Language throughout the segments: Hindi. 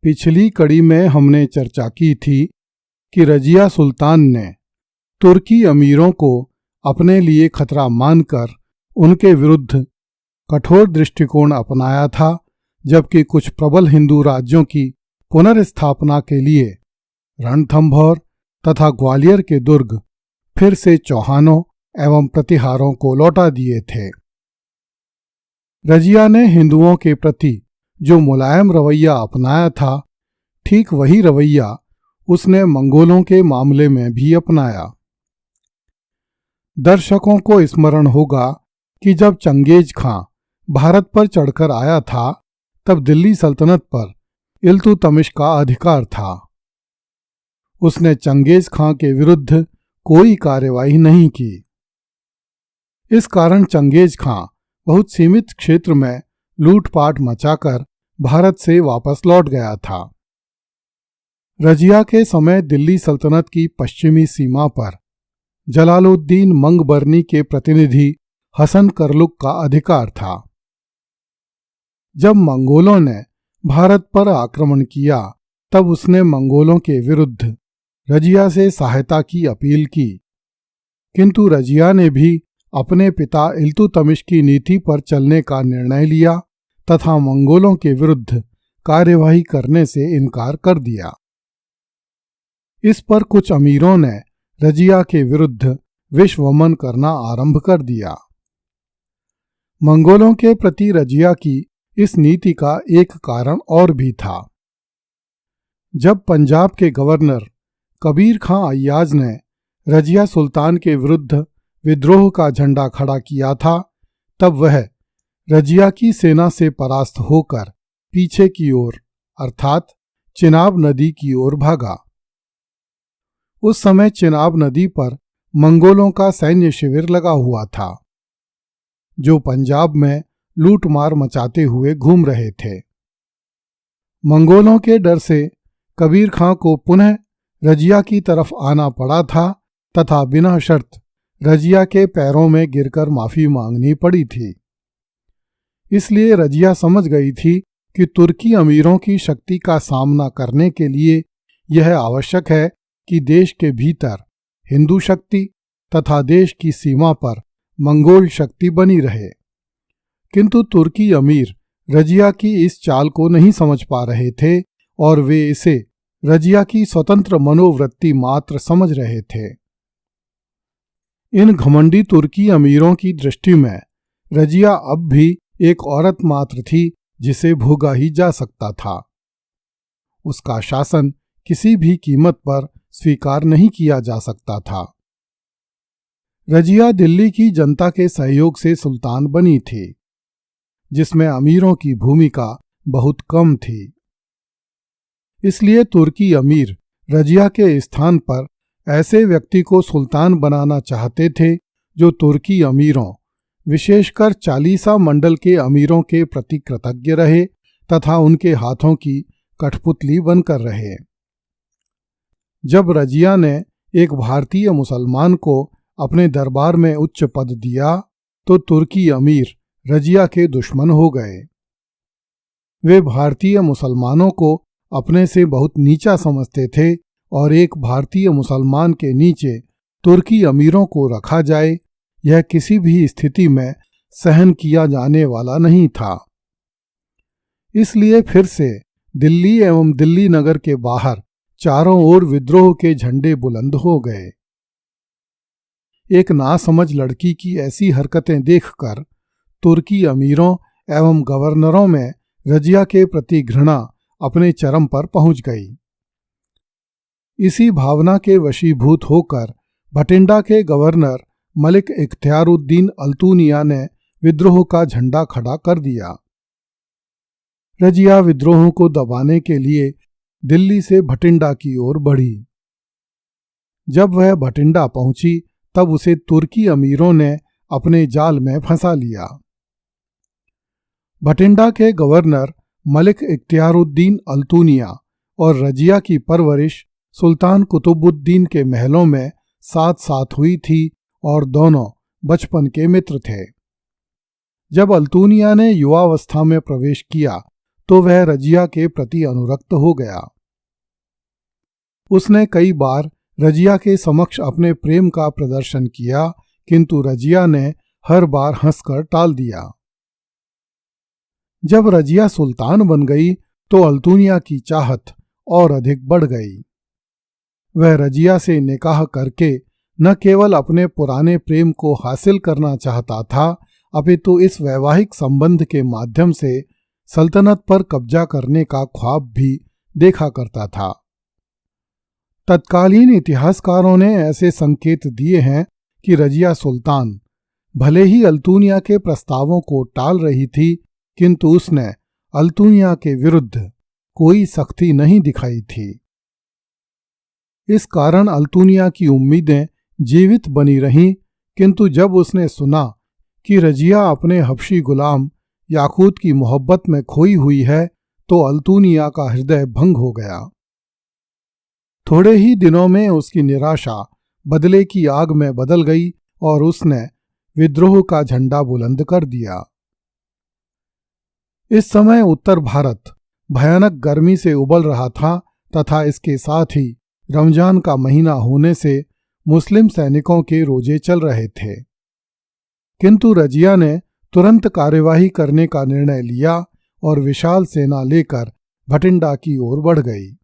पिछली कड़ी में हमने चर्चा की थी कि रजिया सुल्तान ने तुर्की अमीरों को अपने लिए खतरा मानकर उनके विरुद्ध कठोर दृष्टिकोण अपनाया था, जबकि कुछ प्रबल हिंदू राज्यों की पुनर्स्थापना के लिए रणथंभौर तथा ग्वालियर के दुर्ग फिर से चौहानों एवं प्रतिहारों को लौटा दिए थे। रजिया ने हिंदुओं के प्रति जो मुलायम रवैया अपनाया था, ठीक वही रवैया उसने मंगोलों के मामले में भी अपनाया। दर्शकों को स्मरण होगा कि जब चंगेज खां भारत पर चढ़कर आया था, तब दिल्ली सल्तनत पर इल्तुतमिश का अधिकार था। उसने चंगेज खां के विरुद्ध कोई कार्यवाही नहीं की। इस कारण चंगेज खां बहुत सीमित क्षेत्र में लूटपाट मचाकर भारत से वापस लौट गया था। रजिया के समय दिल्ली सल्तनत की पश्चिमी सीमा पर जलालुद्दीन मंगबरनी के प्रतिनिधि हसन करलुक का अधिकार था। जब मंगोलों ने भारत पर आक्रमण किया, तब उसने मंगोलों के विरुद्ध रजिया से सहायता की अपील की, किंतु रजिया ने भी अपने पिता इल्तुतमिश की नीति पर चलने का निर्णय लिया तथा मंगोलों के विरुद्ध कार्यवाही करने से इनकार कर दिया। इस पर कुछ अमीरों ने रजिया के विरुद्ध विषवमन करना आरंभ कर दिया। मंगोलों के प्रति रजिया की इस नीति का एक कारण और भी था। जब पंजाब के गवर्नर कबीर खां अय्याज ने रजिया सुल्तान के विरुद्ध विद्रोह का झंडा खड़ा किया था, तब वह रजिया की सेना से परास्त होकर पीछे की ओर अर्थात चिनाब नदी की ओर भागा। उस समय चिनाब नदी पर मंगोलों का सैन्य शिविर लगा हुआ था, जो पंजाब में लूटमार मचाते हुए घूम रहे थे। मंगोलों के डर से कबीर खां को पुनः रजिया की तरफ आना पड़ा था तथा बिना शर्त रजिया के पैरों में गिरकर माफी मांगनी पड़ी थी। इसलिए रजिया समझ गई थी कि तुर्की अमीरों की शक्ति का सामना करने के लिए यह आवश्यक है कि देश के भीतर हिंदू शक्ति तथा देश की सीमा पर मंगोल शक्ति बनी रहे। किंतु तुर्की अमीर रजिया की इस चाल को नहीं समझ पा रहे थे और वे इसे रजिया की स्वतंत्र मनोवृत्ति मात्र समझ रहे थे। इन घमंडी तुर्की अमीरों की दृष्टि में रजिया अब भी एक औरत मात्र थी जिसे भोगा ही जा सकता था। उसका शासन किसी भी कीमत पर स्वीकार नहीं किया जा सकता था। रजिया दिल्ली की जनता के सहयोग से सुल्तान बनी थी, जिसमें अमीरों की भूमिका बहुत कम थी। इसलिए तुर्की अमीर रजिया के स्थान पर ऐसे व्यक्ति को सुल्तान बनाना चाहते थे जो तुर्की अमीरों, विशेषकर चालीसा मंडल के अमीरों के प्रति कृतज्ञ रहे तथा उनके हाथों की कठपुतली बनकर रहे। जब रजिया ने एक भारतीय मुसलमान को अपने दरबार में उच्च पद दिया, तो तुर्की अमीर रजिया के दुश्मन हो गए। वे भारतीय मुसलमानों को अपने से बहुत नीचा समझते थे और एक भारतीय मुसलमान के नीचे तुर्की अमीरों को रखा जाए, यह किसी भी स्थिति में सहन किया जाने वाला नहीं था। इसलिए फिर से दिल्ली एवं दिल्ली नगर के बाहर चारों ओर विद्रोह के झंडे बुलंद हो गए। एक नासमझ लड़की की ऐसी हरकतें देखकर तुर्की अमीरों एवं गवर्नरों में रजिया के प्रति घृणा अपने चरम पर पहुंच गई। इसी भावना के वशीभूत होकर भटिंडा के गवर्नर मलिक इख्तियारुद्दीन अल्तूनिया ने विद्रोह का झंडा खड़ा कर दिया। रजिया विद्रोह को दबाने के लिए दिल्ली से भटिंडा की ओर बढ़ी। जब वह भटिंडा पहुंची, तब उसे तुर्की अमीरों ने अपने जाल में फंसा लिया। भटिंडा के गवर्नर मलिक इख्तियारुद्दीन अल्तूनिया और रजिया की परवरिश सुल्तान कुतुबुद्दीन के महलों में साथ साथ हुई थी और दोनों बचपन के मित्र थे। जब अल्तूनिया ने युवावस्था में प्रवेश किया, तो वह रजिया के प्रति अनुरक्त हो गया। उसने कई बार रजिया के समक्ष अपने प्रेम का प्रदर्शन किया, किंतु रजिया ने हर बार हंसकर टाल दिया। जब रजिया सुल्तान बन गई तो अल्तुनिया की चाहत और अधिक बढ़ गई। वह रजिया से निकाह करके न केवल अपने पुराने प्रेम को हासिल करना चाहता था, अपितु इस वैवाहिक संबंध के माध्यम से सल्तनत पर कब्जा करने का ख्वाब भी देखा करता था। तत्कालीन इतिहासकारों ने ऐसे संकेत दिए हैं कि रजिया सुल्तान भले ही अल्तुनिया के प्रस्तावों को टाल रही थी, किंतु उसने अल्तुनिया के विरुद्ध कोई सख्ती नहीं दिखाई थी। इस कारण अल्तुनिया की उम्मीदें जीवित बनी रहीं, किंतु जब उसने सुना कि रजिया अपने हबशी गुलाम याकूत की मोहब्बत में खोई हुई है, तो अल्तुनिया का हृदय भंग हो गया। थोड़े ही दिनों में उसकी निराशा बदले की आग में बदल गई और उसने विद्रोह का झंडा बुलंद कर दिया। इस समय उत्तर भारत भयानक गर्मी से उबल रहा था तथा इसके साथ ही रमजान का महीना होने से मुस्लिम सैनिकों के रोजे चल रहे थे। किंतु रजिया ने तुरंत कार्यवाही करने का निर्णय लिया और विशाल सेना लेकर भटिंडा की ओर बढ़ गई।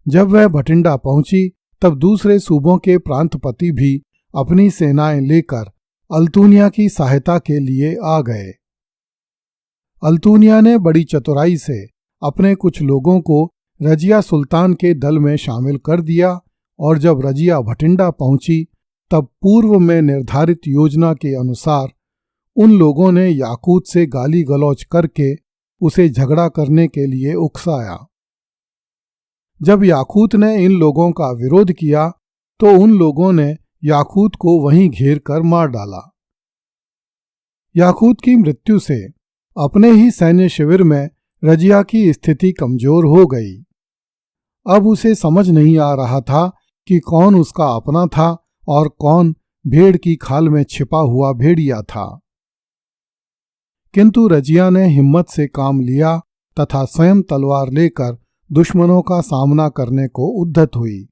जब वह भटिंडा पहुंची तब दूसरे सूबों के प्रांतपति भी अपनी सेनाएं लेकर अल्तुनिया की सहायता के लिए आ गए। अल्तुनिया ने बड़ी चतुराई से अपने कुछ लोगों को रजिया सुल्तान के दल में शामिल कर दिया और जब रजिया भटिंडा पहुंची तब पूर्व में निर्धारित योजना के अनुसार उन लोगों ने याकूत से गाली गलौज करके उसे झगड़ा करने के लिए उकसाया। जब याकूत ने इन लोगों का विरोध किया तो उन लोगों ने याकूत को वहीं घेर कर मार डाला। याकूत की मृत्यु से अपने ही सैन्य शिविर में रजिया की स्थिति कमजोर हो गई। अब उसे समझ नहीं आ रहा था कि कौन उसका अपना था और कौन भेड़ की खाल में छिपा हुआ भेड़िया था। किंतु रजिया ने हिम्मत से काम लिया तथा स्वयं तलवार लेकर दुश्मनों का सामना करने को उद्यत हुई।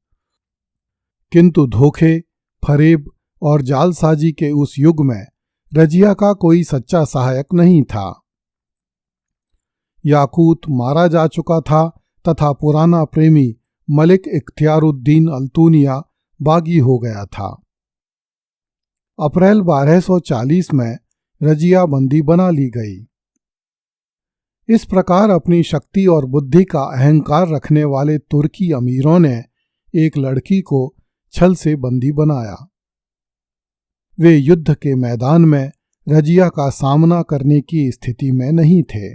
किंतु धोखे, फरेब और जालसाजी के उस युग में रजिया का कोई सच्चा सहायक नहीं था। याकूत मारा जा चुका था तथा पुराना प्रेमी मलिक इख्तियारुद्दीन अल्तुनिया बागी हो गया था। अप्रैल 1240 में रजिया बंदी बना ली गई। इस प्रकार अपनी शक्ति और बुद्धि का अहंकार रखने वाले तुर्की अमीरों ने एक लड़की को छल से बंदी बनाया। वे युद्ध के मैदान में रजिया का सामना करने की स्थिति में नहीं थे।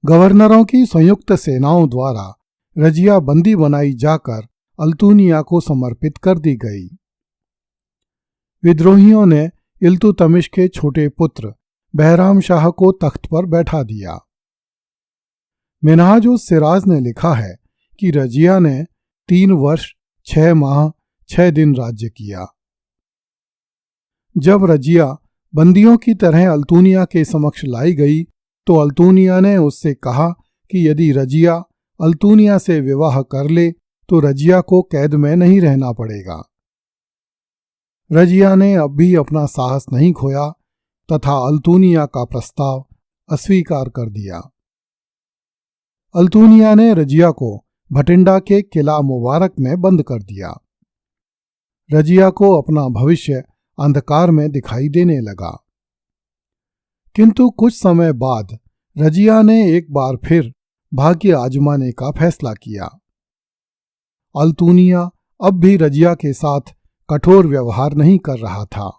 गवर्नरों की संयुक्त सेनाओं द्वारा रजिया बंदी बनाई जाकर अल्तुनिया को समर्पित कर दी गई। विद्रोहियों ने इल्तुतमिश के छोटे पुत्र बहराम शाह को तख्त पर बैठा दिया। मिन्हाजुस सिराज ने लिखा है कि रजिया ने 3 वर्ष 6 माह 6 दिन राज्य किया। जब रजिया बंदियों की तरह अल्तुनिया के समक्ष लाई गई तो अल्तुनिया ने उससे कहा कि यदि रजिया अल्तुनिया से विवाह कर ले तो रजिया को कैद में नहीं रहना पड़ेगा। रजिया ने अब भी अपना साहस नहीं खोया तथा अल्तुनिया का प्रस्ताव अस्वीकार कर दिया। अल्तुनिया ने रजिया को भटिंडा के किला मुबारक में बंद कर दिया। रजिया को अपना भविष्य अंधकार में दिखाई देने लगा। किंतु कुछ समय बाद रजिया ने एक बार फिर भाग्य आजमाने का फैसला किया। अल्तुनिया अब भी रजिया के साथ कठोर व्यवहार नहीं कर रहा था।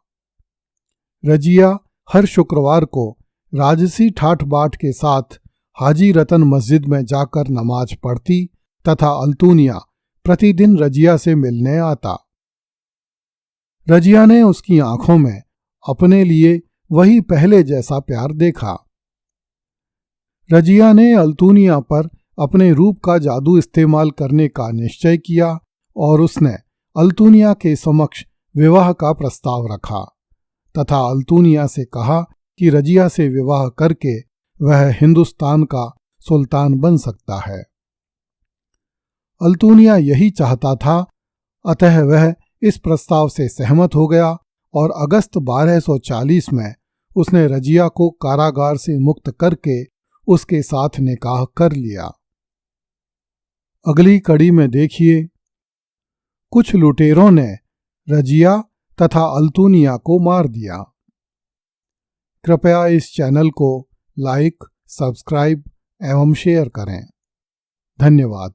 रजिया हर शुक्रवार को राजसी ठाठ बाट के साथ हाजी रतन मस्जिद में जाकर नमाज पढ़ती तथा अल्तुनिया प्रतिदिन रजिया से मिलने आता। रजिया ने उसकी आंखों में अपने लिए वही पहले जैसा प्यार देखा। रजिया ने अल्तुनिया पर अपने रूप का जादू इस्तेमाल करने का निश्चय किया और उसने अल्तुनिया के समक्ष विवाह का प्रस्ताव रखा तथा अल्तुनिया से कहा कि रजिया से विवाह करके वह हिंदुस्तान का सुल्तान बन सकता है। अल्तूनिया यही चाहता था, अतः वह इस प्रस्ताव से सहमत हो गया और अगस्त 1240 में उसने रजिया को कारागार से मुक्त करके उसके साथ निकाह कर लिया। अगली कड़ी में देखिए, कुछ लुटेरों ने रजिया तथा अल्तूनिया को मार दिया। कृपया इस चैनल को लाइक, सब्सक्राइब एवं शेयर करें। धन्यवाद।